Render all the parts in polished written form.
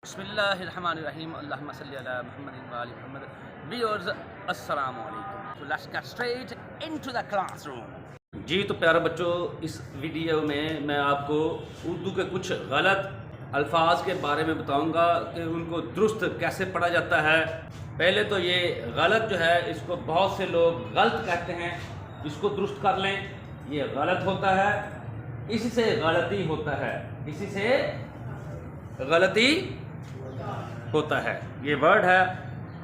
बिस्मिल्लाहिर्रहमानिर्रहीम अल्लाहुम्मा सल्ली अला मुहम्मदिन व आलि मुहम्मद। व्यूअर्स अस्सलामु अलैकुम। So let's get straight into the classroom। जी तो प्यारे बच्चों, इस वीडियो में मैं आपको उर्दू के कुछ गलत अल्फाज के बारे में बताऊंगा कि उनको दुरुस्त कैसे पढ़ा जाता है। पहले तो ये गलत जो है इसको बहुत से लोग गलत कहते हैं, इसको दुरुस्त कर लें, ये गलत होता है, इसी से गलती होता है, इसी से गलती होता है। ये वर्ड है,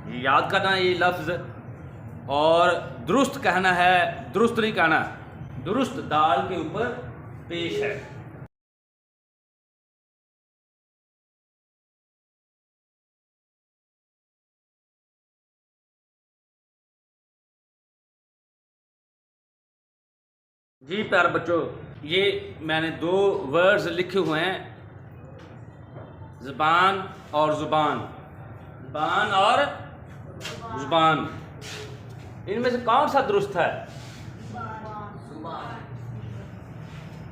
ये याद करना, ये लफ्ज़। और दुरुस्त कहना है, दुरुस्त नहीं कहना, दुरुस्त दाल के ऊपर पेश है। जी प्यारे बच्चों, ये मैंने दो वर्ड्स लिखे हुए हैं, ज़बान और ज़ुबान, ज़बान और ज़ुबान। इनमें से कौन सा दुरुस्त है?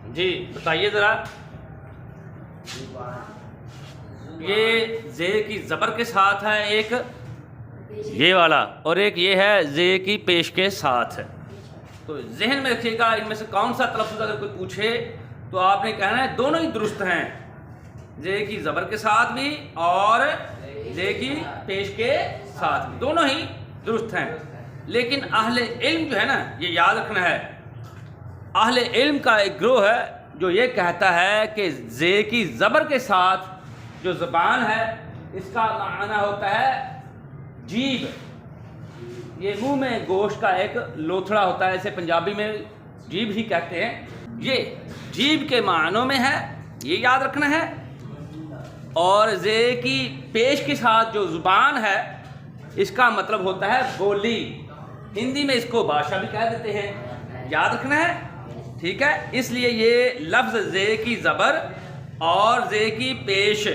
जी बताइए ज़रा। ये जे की ज़बर के साथ है एक, ये वाला, और एक ये है जे की पेश के साथ है। तो जहन में रखिएगा, इनमें से कौन सा तलफ़्फ़ुज़ अगर कोई पूछे तो आपने कहना है दोनों ही दुरुस्त हैं, जे की ज़बर के साथ भी और जे की पेश के साथ भी, दोनों ही दुरुस्त हैं। लेकिन अहले इल्म जो है ना, ये याद रखना है, अहले इल्म का एक ग्रोह है जो ये कहता है कि जे की ज़बर के साथ जो ज़बान है इसका माना होता है जीभ। ये मुंह में गोश्त का एक लोथड़ा होता है, इसे पंजाबी में जीभ ही कहते हैं। ये जीभ के मानों में है, ये याद रखना है। और जे की पेश के साथ जो ज़ुबान है इसका मतलब होता है बोली। हिंदी में इसको भाषा भी कह देते हैं, याद रखना है, ठीक है। इसलिए ये लफ्ज़ जे की ज़बर और जे की पेश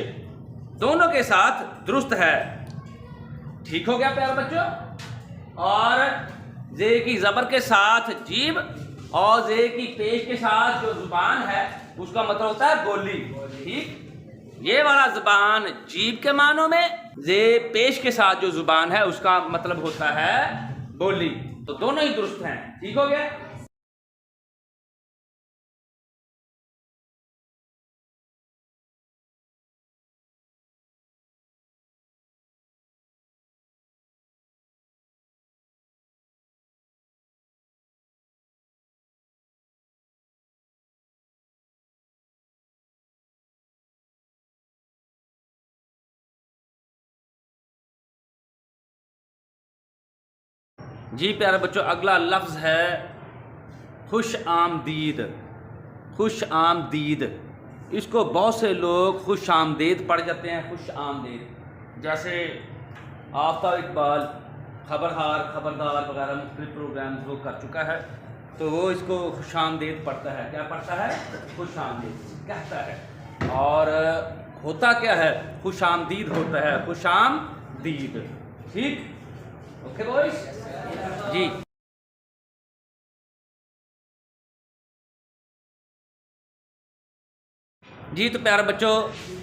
दोनों के साथ दुरुस्त है। ठीक हो गया प्यारे बच्चों। और जे की ज़बर के साथ जीभ और जे की पेश के साथ जो ज़ुबान है उसका मतलब होता है बोली, ठीक। ये वाला ज़बान जीभ के मानों में, जे पेश के साथ जो ज़ुबान है उसका मतलब होता है बोली। तो दोनों ही दुरुस्त हैं, ठीक हो गया। जी प्यारे बच्चों, अगला लफ्ज़ है खुश आमदीद। खुश आमदीद, इसको बहुत से लोग खुश आमदीद पढ़ जाते हैं, खुश आमदीद। जैसे आफ्ताब इकबाल खबरहार, खबरदार वगैरह मुख्तलिफ प्रोग्राम वो कर चुका है, तो वो इसको खुश आमदीद पढ़ता है। क्या पढ़ता है? खुश आमदीद कहता है। और होता क्या है? खुश आमदीद होता है, खुश आमदीद, ठीक। ओके बॉयज जी। जी तो प्यारे बच्चों,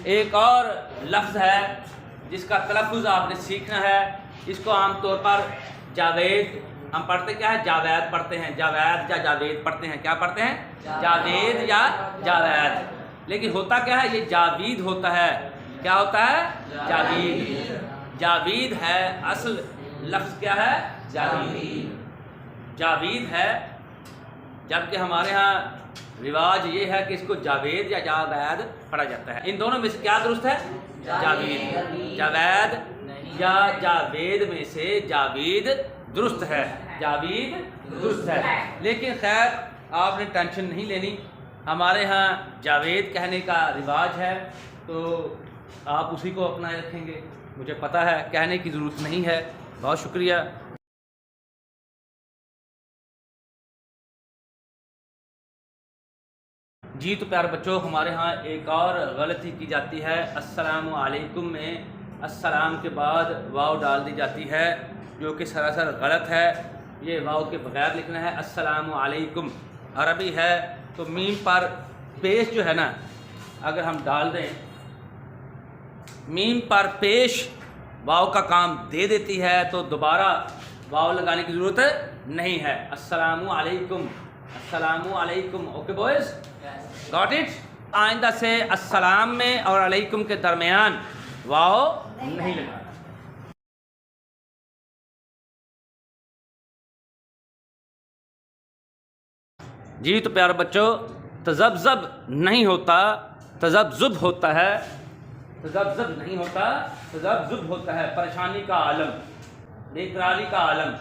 एक और लफ्ज़ है जिसका तलफ़्फ़ुज़ आपने सीखना है। इसको आमतौर पर जावेद, हम पढ़ते क्या है? जावेद पढ़ते हैं, जावेद या जावेद पढ़ते हैं। क्या पढ़ते हैं? जावेद या जावेद। लेकिन होता क्या है? ये जावीद होता है। क्या होता है? जावीद। जावीद है, असल लफ्ज़ क्या है? जावीद। जावीद है, जबकि हमारे यहाँ रिवाज ये है कि इसको जावेद या जावेद पढ़ा जाता है। इन दोनों में से क्या दुरुस्त है? जावीद। जावेद या जावेद में से जावीद दुरुस्त है, जावीद दुरुस्त है। लेकिन खैर आपने टेंशन नहीं लेनी, हमारे यहाँ जावेद कहने का रिवाज है, तो आप उसी को अपनाए रखेंगे। मुझे पता है कहने की ज़रूरत नहीं है। बहुत शुक्रिया। जी तो प्यारे बच्चों, हमारे यहाँ एक और गलती की जाती है। अस्सलामु अलैकुम में अस्सलाम के बाद वाव डाल दी जाती है, जो कि सरासर गलत है। ये वाव के बगैर लिखना है अस्सलामु अलैकुम। अरबी है तो मीम पर पेश जो है ना, अगर हम डाल दें मीम पर पेश वाव का काम दे देती है तो दोबारा वाव लगाने की ज़रूरत नहीं है। अस्सलामु अलैकुम, अस्सलामु अलैकुम। Okay boys, got it. आइंदा से अस्सलाम में और अलैकुम के दरमियान वाव नहीं लगाना। जी तो प्यारे बच्चों, तज़ब्ज़ब नहीं होता, तज़ब्ज़ुब होता है। तज़ब्ज़ब नहीं होता, तज़ब्ज़ुब होता है। परेशानी का आलम, बेकरारी का आलम,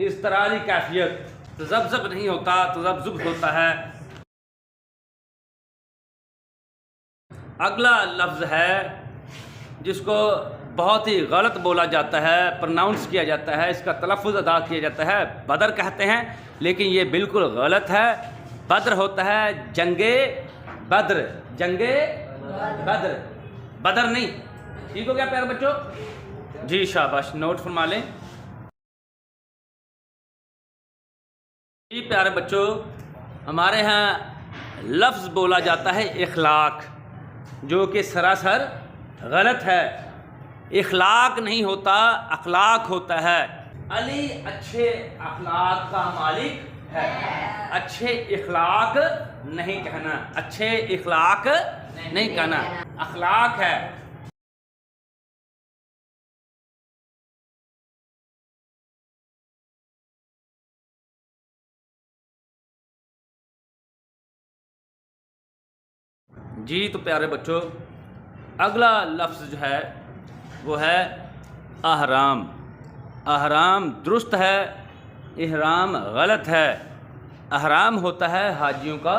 इज़्तिरारी कैफियत। तज़ब्ज़ब नहीं होता, तज़ब्ज़ुब होता है। अगला लफ्ज़ है जिसको बहुत ही गलत बोला जाता है, प्रोनाउंस किया जाता है, इसका तलफ़्फ़ुज़ अदा किया जाता है। बदर कहते हैं, लेकिन ये बिल्कुल गलत है। बद्र होता है जंगे बद्र, जंगे बद्र, बदर नहीं। ठीक हो गया प्यारे बच्चों? जी शाबाश, नोट फरमा लें। जी प्यारे बच्चों, हमारे यहाँ लफ्ज़ बोला जाता है इखलाक, जो कि सरासर गलत है। इखलाक नहीं होता, अखलाक होता है। अली अच्छे अखलाक का मालिक है। अच्छे इखलाक नहीं कहना, अच्छे इखलाक नहीं कहना, अखलाक है। जी तो प्यारे बच्चों, अगला लफ्ज़ जो है वो है अहराम। अहराम दुरुस्त है, इहराम गलत है। अहराम होता है हाजियों का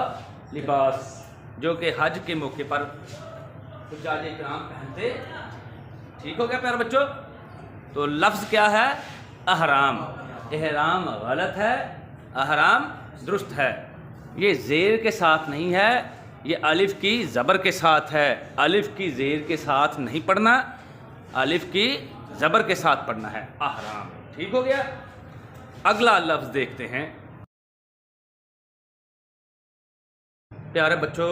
लिबास, जो कि हज के मौके पर हुज्जाज इकराम पहनते। ठीक हो गया प्यारे बच्चों? तो लफ्ज़ क्या है? अहराम। इहराम गलत है, अहराम दुरुस्त है। ये ज़ेर के साथ नहीं है, ये अलिफ की ज़बर के साथ है। अलिफ की ज़ेर के साथ नहीं पढ़ना, अलिफ की ज़बर के साथ पढ़ना है, अहराम। ठीक हो गया? अगला लफ्ज़ देखते हैं प्यारे बच्चों।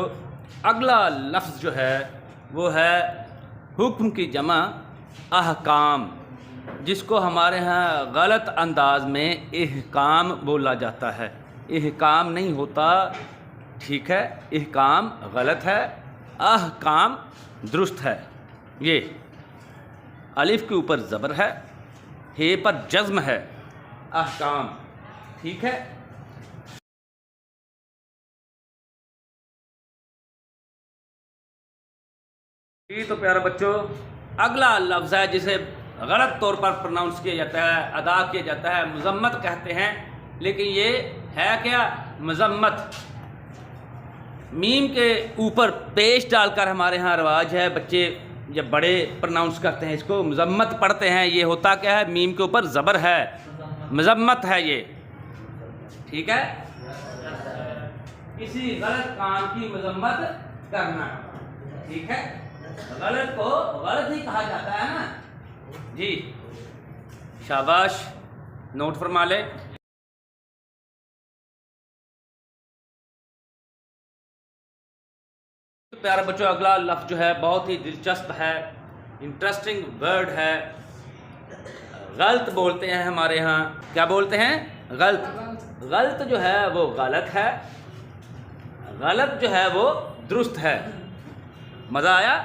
अगला लफ्ज़ जो है वो है हुक्म की जमा अहकाम, जिसको हमारे यहाँ गलत अंदाज में इहकाम बोला जाता है। इहकाम नहीं होता, ठीक है? इहकाम गलत है, अहकाम दुरुस्त है। ये अलिफ के ऊपर ज़बर है, हे पर जज़्म है, अहकाम। ठीक है? जी तो प्यारे बच्चों, अगला लफ्ज़ है जिसे गलत तौर पर प्रोनाउंस किया जाता है, अदा किया जाता है, मज़म्मत कहते हैं, लेकिन ये है क्या? मज़म्मत। मीम के ऊपर पेश डालकर हमारे यहाँ रिवाज है, बच्चे जब बड़े प्रोनाउंस करते हैं इसको मज़म्मत पढ़ते हैं। ये होता क्या है? मीम के ऊपर ज़बर है, मज़म्मत है ये। ठीक है? किसी गलत काम की मज़म्मत करना, ठीक है? गलत को गलत ही कहा जाता है ना जी। शाबाश, नोट फरमा ले। प्यारे बच्चों, अगला लफ्ज़ जो है बहुत ही दिलचस्प है, इंटरेस्टिंग वर्ड है। गलत बोलते हैं हमारे यहाँ। क्या बोलते हैं? गलत। गलत जो है वो गलत है, गलत जो है वो दुरुस्त है। मज़ा आया?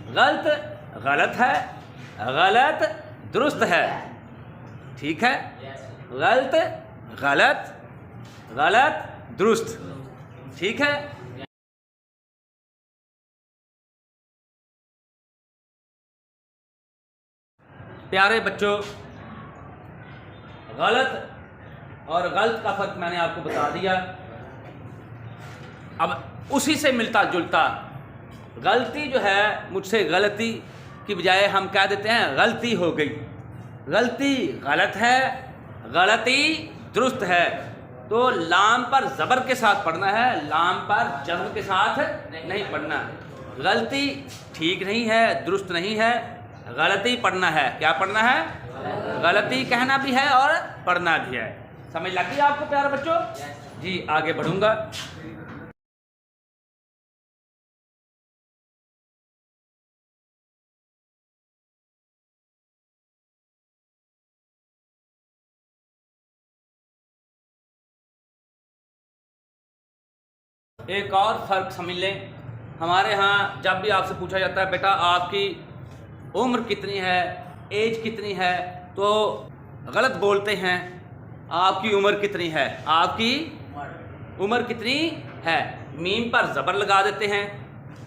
गलत गलत है, गलत दुरुस्त है। ठीक है? गलत गलत, गलत दुरुस्त। ठीक है? प्यारे बच्चों, गलत और गलत का फ़र्क मैंने आपको बता दिया। अब उसी से मिलता जुलता गलती जो है, मुझसे गलती की बजाय हम क्या देते हैं? गलती हो गई। गलती गलत है, गलती दुरुस्त है। तो लाम पर ज़बर के साथ पढ़ना है, लाम पर जज़्म के साथ नहीं पढ़ना। गलती ठीक नहीं है, दुरुस्त नहीं है, गलती पढ़ना है। क्या पढ़ना है? गलती कहना भी है और पढ़ना भी है। समझ लगी आपको प्यारे बच्चों? जी, आगे बढ़ूंगा। एक और फ़र्क समझ लें, हमारे यहाँ जब भी आपसे पूछा जाता है बेटा आपकी उम्र कितनी है, एज कितनी है, तो गलत बोलते हैं आपकी उम्र कितनी है, आपकी उम्र कितनी है, मीम पर ज़बर लगा देते हैं,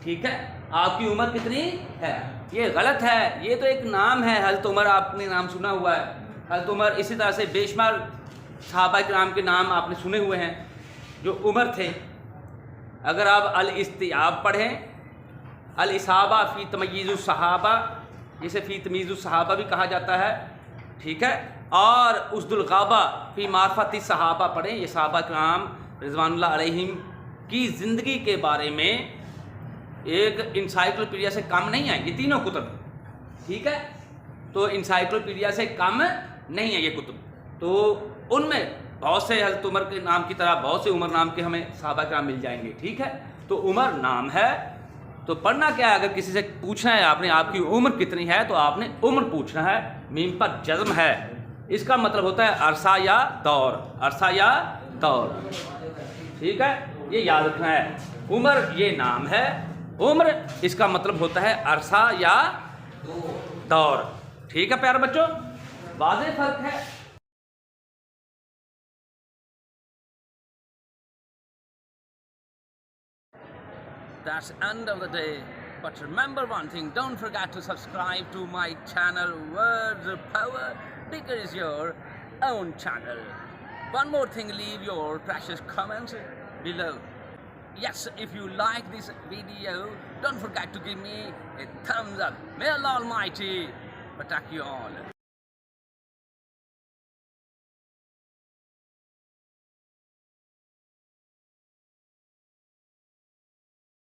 ठीक है, आपकी उम्र कितनी है, ये गलत है। ये तो एक नाम है, हज़रत उमर, आपने नाम सुना हुआ है हज़रत उमर। इसी तरह से बेशुमार सहाबा किराम के नाम आपने सुने हुए हैं जो उमर थे। अगर आप अल-इस्तियाब पढ़ें, अल-इसाबा फ़ी तमयीज़ुस सहाबा, जिसे फ़ी तमयीज़ुस सहाबा भी कहा जाता है, ठीक है, और उसदुल गाबा फ़ी मारफ़ती सहाबा पढ़ें, ये सहाबा किराम रिज़वानुल्लाह अलैहिम की ज़िंदगी के बारे में एक इंसाइक्लोपीडिया से कम नहीं है ये तीनों कुतुब, ठीक है। तो इंसाइक्लोपीडिया से कम नहीं है ये कुतुब। तो उनमें बहुत से हज़रत उमर के नाम की तरह बहुत से उमर नाम के हमें सहाबा किराम मिल जाएंगे, ठीक है। तो उमर नाम है, तो पढ़ना क्या है, अगर किसी से पूछना है आपने आपकी उम्र कितनी है, तो आपने उम्र पूछना है, मीम पर जज़्म है, इसका मतलब होता है अरसा या दौर, अरसा या दौर, ठीक है, ये याद रखना है। उमर ये नाम है, उम्र इसका मतलब होता है अरसा या दौर, ठीक है प्यारे बच्चों, वाज़ेह फ़र्क है। That's the end of the day. But remember one thing, don't forget to subscribe to my channel Words of Power, because it's your own channel. One more thing, leave your precious comments below. Yes, if you like this video, don't forget to give me a thumbs up. May Allah Almighty protect you all.